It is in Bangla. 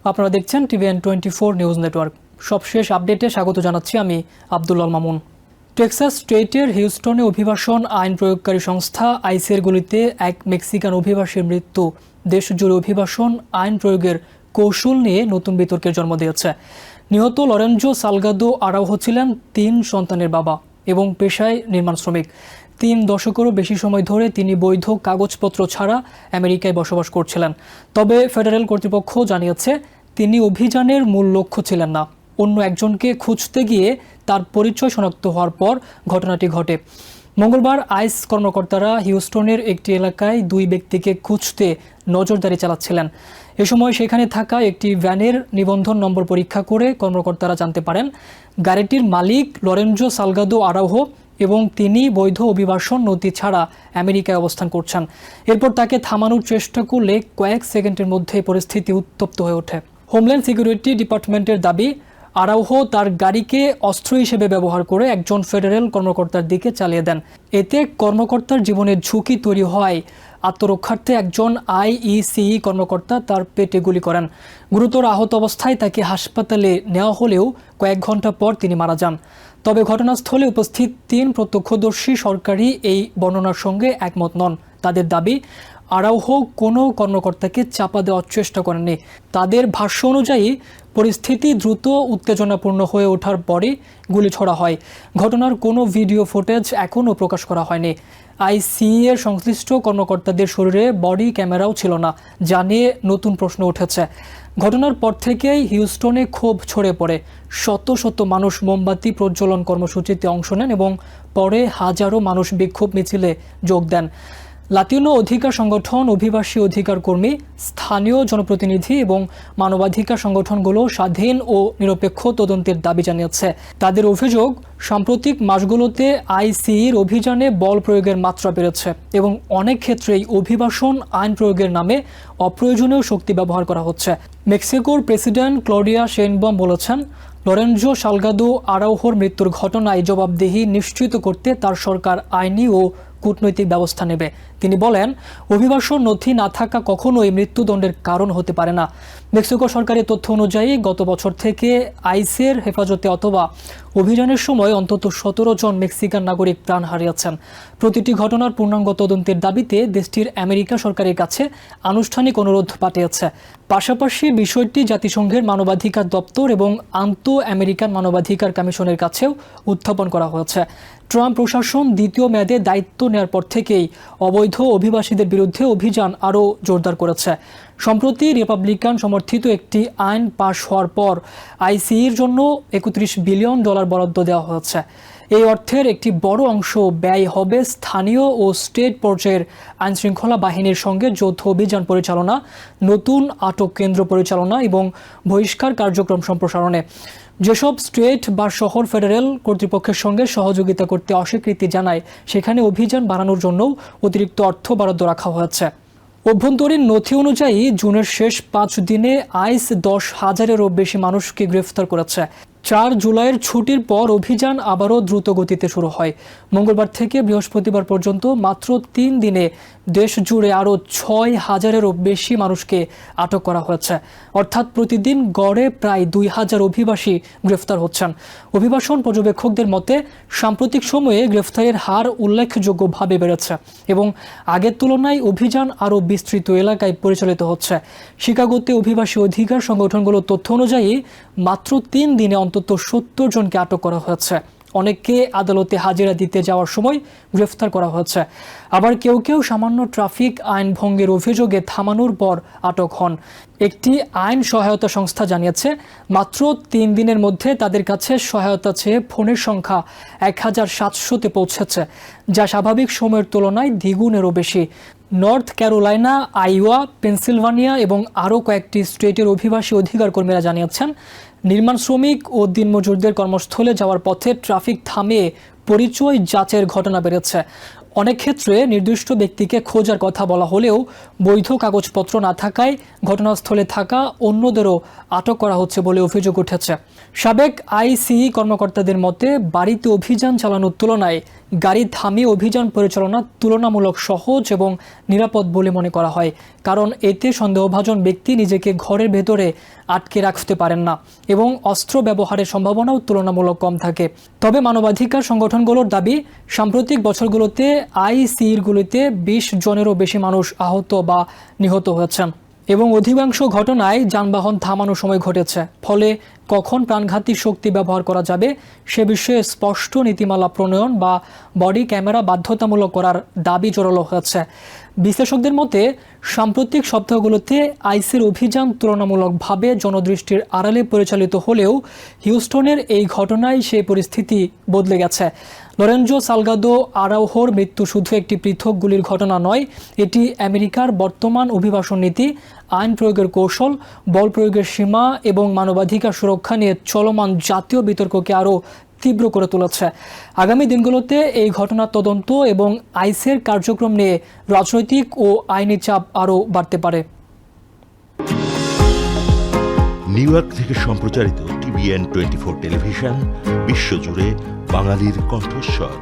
আপনারা দেখছেন TVN24 নিউজ নেটওয়ার্ক। সবশেষ আপডেটে স্বাগত জানাচ্ছি আমি আব্দুল্লাহ মামুন। টেক্সাস স্টেটের হিউস্টনে অভিবাসন আইন প্রয়োগকারী সংস্থা আইসের গুলিতে এক মেক্সিকান অভিবাসীর মৃত্যু দেশজুড়ে অভিবাসন আইন প্রয়োগের কৌশল নিয়ে নতুন বিতর্কের জন্ম দিয়েছে। নিহত লরেঞ্জো সালগাদো আরাউহো ছিলেন 3 সন্তানের বাবা এবং পেশায় নির্মাণ শ্রমিক। 3 দশকেরও বেশি সময় ধরে তিনি বৈধ কাগজপত্র ছাড়া আমেরিকায় বসবাস করছিলেন। তবে ফেডারেল কর্তৃপক্ষ জানিয়েছে তিনি অভিযানের মূল লক্ষ্য ছিলেন না। অন্য একজনকে খুঁজতে গিয়ে তার পরিচয় শনাক্ত হওয়ার পর ঘটনাটি ঘটে। মঙ্গলবার আইস কর্মকর্তারা হিউস্টনের একটি এলাকায় 2 ব্যক্তিকে খুঁজতে নজরদারি চালাচ্ছিলেন। এ সময় সেখানে থাকা একটি ভ্যানের নিবন্ধন নম্বর পরীক্ষা করে কর্মকর্তারা জানতে পারেন গাড়িটির মালিক লরেঞ্জো সালগাদো আরাউহো এবং তিনি বৈধ অভিবাসন নথি ছাড়া আমেরিকায় অবস্থান করছেন। এরপর তাকে থামানোর চেষ্টা করলে কয়েক সেকেন্ডের মধ্যে পরিস্থিতি উত্তপ্ত হয়ে ওঠে। হোমল্যান্ড সিকিউরিটি ডিপার্টমেন্টের দাবি, আরাউহো তার গাড়িকে অস্ত্র হিসেবে ব্যবহার করে একজন ফেডারেল কর্মকর্তার দিকে চালিয়ে দেন। এতে কর্মকর্তার জীবনের ঝুঁকি তৈরি হওয়ায় আত্মরক্ষার্থে একজন আইইসিই কর্মকর্তা তার পেটে গুলি করেন। গুরুতর আহত অবস্থায় তাকে হাসপাতালে নেওয়া হলেও কয়েক ঘন্টা পর তিনি মারা যান। তবে ঘটনাস্থলে উপস্থিত 3 প্রত্যক্ষদর্শী সরকারি এই বর্ণনার সঙ্গে একমত নন। তাদের দাবি, আরাউহো কোনো কর্মকর্তাকে চাপা দেওয়ার চেষ্টা করেননি। তাদের ভাষ্য অনুযায়ী পরিস্থিতি দ্রুত উত্তেজনাপূর্ণ হয়ে ওঠার পরই গুলি ছোড়া হয়। ঘটনার কোনো ভিডিও ফুটেজ এখনও প্রকাশ করা হয়নি। আইসিই এর সংশ্লিষ্ট কর্মকর্তাদের শরীরে বডি ক্যামেরাও ছিল না, যা নিয়ে নতুন প্রশ্ন উঠেছে। ঘটনার পর থেকেই হিউস্টনে ক্ষোভ ছড়ে পড়ে। শত শত মানুষ মোমবাতি প্রজ্বলন কর্মসূচিতে অংশ নেন এবং পরে হাজারো মানুষ বিক্ষোভ মিছিলে যোগ দেন। লাতিনো অধিকার সংগঠন, অভিবাসী অধিকার কর্মী, স্থানীয় জনপ্রতিনিধি এবং মানবাধিকার সংগঠনগুলো স্বাধীন ও নিরপেক্ষ তদন্তের দাবি জানিয়েছে। তাদের অভিযোগ, সাম্প্রতিক মাসগুলোতে আইসিইর অভিযানে বল প্রয়োগের মাত্রা বেড়েছে এবং অনেক ক্ষেত্রেই অভিবাসন আইন প্রয়োগের নামে অপ্রয়োজনীয় শক্তি ব্যবহার করা হচ্ছে। মেক্সিকোর প্রেসিডেন্ট ক্লডিয়া শেইনবাম বলেছেন, লরেঞ্জো সালগাদো আরাউহোর মৃত্যুর ঘটনায় জবাবদিহি নিশ্চিত করতে তার সরকার আইনি ও কূটনৈতিক ব্যবস্থা নেবে। তিনি বলেন, অভিবাসন নথি না থাকা কখনোই মৃত্যুদণ্ডের কারণ হতে পারে না। মেক্সিকো সরকারের তথ্য অনুযায়ী গত বছর থেকে আইসের হেফাজতে অথবা অভিযানের সময় অন্তত 17 জন মেক্সিকান নাগরিক প্রাণ হারিয়েছেন। প্রতিটি ঘটনার পূর্ণাঙ্গ তদন্তের দাবিতে দেশটির আমেরিকা সরকারের কাছে আনুষ্ঠানিক অনুরোধ পাঠিয়েছে। পাশাপাশি বিষয়টি জাতিসংঘের মানবাধিকার দপ্তর এবং আমেরিকান মানবাধিকার কমিশনের কাছেও উত্থাপন করা হয়েছে। ট্রাম্প প্রশাসন দ্বিতীয় মেয়াদে দায়িত্ব নেওয়ার পর থেকেই অবৈধ অভিবাসীদের বিরুদ্ধে অভিযান আরও জোরদার করেছে। সম্প্রতি রিপাবলিকান সমর্থিত একটি আইন পাশ হওয়ার পর আইসিইর জন্য $31 বিলিয়ন বরাদ্দ দেওয়া হয়েছে। এই অর্থের একটি বড় অংশ ব্যয় হবে স্থানীয় ও স্টেট পর্যায়ের আইনশৃঙ্খলা বাহিনীর সঙ্গে যৌথ অভিযান পরিচালনা, নতুন আটক কেন্দ্র পরিচালনা এবং বহিষ্কার কার্যক্রম সম্প্রসারণে। যেসব স্টেট বা শহর ফেডারেল কর্তৃপক্ষের সঙ্গে সহযোগিতা করতে অস্বীকৃতি জানায়, সেখানে অভিযান বাড়ানোর জন্যও অতিরিক্ত অর্থ বরাদ্দ রাখা হয়েছে। অভ্যন্তরীণ নথি অনুযায়ী জুনের শেষ 5 দিনে আইস 10,000-এরও বেশি মানুষকে গ্রেফতার করেছে। 4 জুলাইয়ের ছুটির পর অভিযান আবারও দ্রুত গতিতে শুরু হয়। মঙ্গলবার থেকে বৃহস্পতিবার পর্যন্ত মাত্র 3 দিনে দেশ জুড়ে আরও 6,000-এরও বেশি মানুষকে আটক করা হয়েছে। অর্থাৎ প্রতিদিন গড়ে প্রায় 2,000 অভিবাসী গ্রেফতার হচ্ছেন। অভিবাসন পর্যবেক্ষকদের মতে সাম্প্রতিক সময়ে গ্রেফতারের হার উল্লেখযোগ্যভাবে বেড়েছে এবং আগের তুলনায় অভিযান আরও বিস্তৃত এলাকায় পরিচালিত হচ্ছে। শিকাগোতে অভিবাসী অধিকার সংগঠনগুলোর তথ্য অনুযায়ী মাত্র 3 দিনে অন্তত 70 জনকে আটক করা হয়েছে। অনেককে আদালতে হাজিরা দিতে যাওয়ার সময় গ্রেফতার করা হয়েছে। আবার কেউ কেউ সামান্য ট্রাফিক আইন ভঙ্গের অভিযোগে থামানোর পর আটক হন। একটি আইন সহায়তা সংস্থা জানিয়েছে, মাত্র 3 দিনের মধ্যে তাদের কাছে সহায়তা চেয়ে ফোনের সংখ্যা 1700-তে পৌঁছেছে, যা স্বাভাবিক সময়ের তুলনায় দ্বিগুণেরও বেশি। নর্থ ক্যারোলাইনা, আইওয়া, পেনসিলভানিয়া এবং আরও কয়েকটি স্টেটের অভিবাসী অধিকার কর্মীরা জানিয়েছেন, নির্মাণ শ্রমিক ও দিনমজুরদের কর্মস্থলে যাওয়ার পথে ট্রাফিক থামিয়ে পরিচয় যাচের ঘটনা বেড়েছে। অনেক ক্ষেত্রে নির্দিষ্ট ব্যক্তিকে খোঁজার কথা বলা হলেও বৈধ কাগজপত্র না থাকায় ঘটনাস্থলে থাকা অন্যদেরও আটক করা হচ্ছে বলে অভিযোগ উঠেছে। সাবেক আইসিই কর্মকর্তাদের মতে বাড়িতে অভিযান চালানোর তুলনায় গাড়ি থামিয়ে অভিযান পরিচালনা তুলনামূলক সহজ এবং নিরাপদ বলে মনে করা হয়, কারণ এতে সন্দেহভাজন ব্যক্তি নিজেকে ঘরের ভেতরে আটকে রাখতে পারেন না এবং অস্ত্র ব্যবহারের সম্ভাবনাও তুলনামূলক কম থাকে। তবে মানবাধিকার সংগঠনগুলোর দাবি, সাম্প্রতিক বছরগুলোতে আইসিইগুলিতে 20 জনেরও বেশি মানুষ আহত বা নিহত হয়েছেন এবং অধিকাংশ ঘটনায় যানবাহন থামানোর সময় ঘটেছে। ফলে কখন প্রাণঘাতী শক্তি ব্যবহার করা যাবে সে বিষয়ে স্পষ্ট নীতিমালা প্রণয়ন বা বডি ক্যামেরা বাধ্যতামূলক করার দাবি জোরালো হয়েছে। বিশ্লেষকদের মতে সাম্প্রতিক সপ্তাহগুলোতে আইসির অভিযান তুলনামূলকভাবে জনদৃষ্টির আড়ালে পরিচালিত হলেও হিউস্টনের এই ঘটনায় সেই পরিস্থিতি বদলে গেছে। লরেঞ্জো সালগাদো আরাউহোর মৃত্যু শুধু একটি পৃথক গুলির ঘটনা নয়, এটি আমেরিকার বর্তমান অভিবাসন নীতি, আইন প্রয়োগের কৌশল, বল প্রয়োগের সীমা এবং মানবাধিকার সুরক্ষা নিয়ে চলমান জাতীয় বিতর্ককে আরও তীব্র করে তুলেছে। আগামী দিনগুলোতে এই ঘটনার তদন্ত এবং আইসির কার্যক্রম নিয়ে রাজনৈতিক ও আইনি চাপ আরও বাড়তে পারে। নিউ ইয়র্ক থেকে সম্প্রচারিত TVN 24 টেলিভিশন বিশ্বজুড়ে বাঙালির কণ্ঠস্বর।